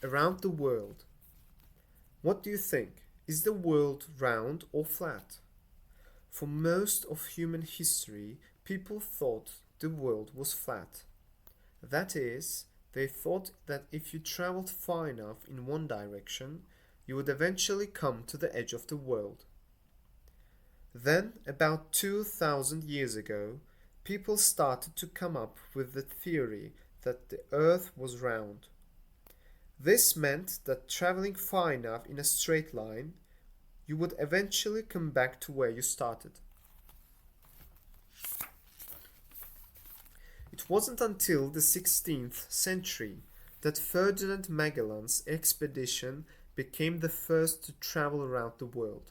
Around the world. What do you think? Is the world round or flat? For most of human history, people thought the world was flat. That is, they thought that if you traveled far enough in one direction, you would eventually come to the edge of the world. Then, about 2000 years ago, people started to come up with the theory that the earth was round. This meant that traveling far enough in a straight line, you would eventually come back to where you started. It wasn't until the 16th century that Ferdinand Magellan's expedition became the first to travel around the world.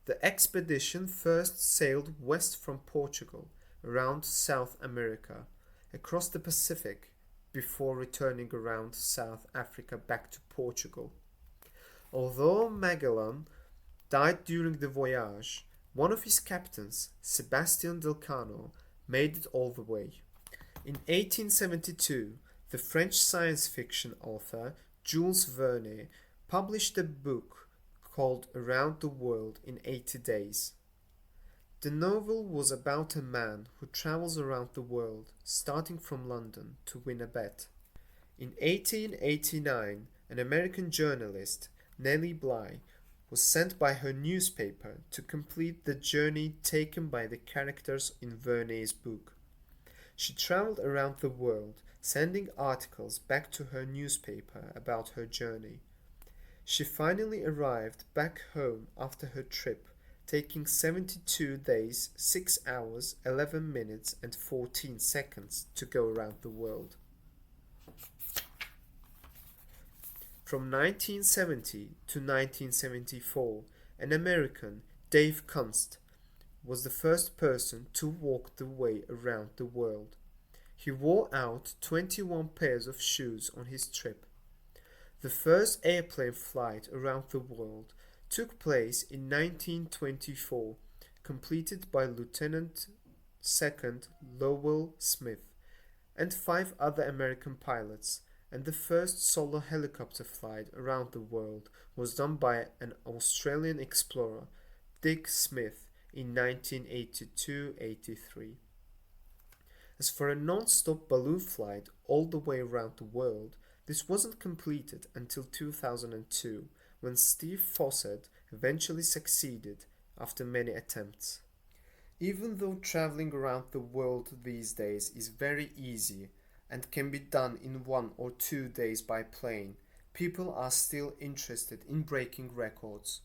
The expedition first sailed west from Portugal, around South America, across the Pacific, before returning around South Africa back to Portugal. Although Magellan died during the voyage, one of his captains, Sebastian Delcano, made it all the way. In 1872, the French science fiction author Jules Verne published a book called Around the World in 80 Days. The novel was about a man who travels around the world, starting from London, to win a bet. In 1889, an American journalist, Nellie Bly, was sent by her newspaper to complete the journey taken by the characters in Verne's book. She traveled around the world, sending articles back to her newspaper about her journey. She finally arrived back home after her trip, taking 72 days, 6 hours, 11 minutes and 14 seconds to go around the world. From 1970 to 1974, an American, Dave Kunst, was the first person to walk the way around the world. He wore out 21 pairs of shoes on his trip. The first airplane flight around the world took place in 1924, completed by Lieutenant II Lowell Smith and 5 other American pilots, and the first solo helicopter flight around the world was done by an Australian explorer, Dick Smith, in 1982-83. As for a non-stop balloon flight all the way around the world, this wasn't completed until 2002, when Steve Fossett eventually succeeded after many attempts. Even though traveling around the world these days is very easy and can be done in 1 or 2 days by plane, people are still interested in breaking records.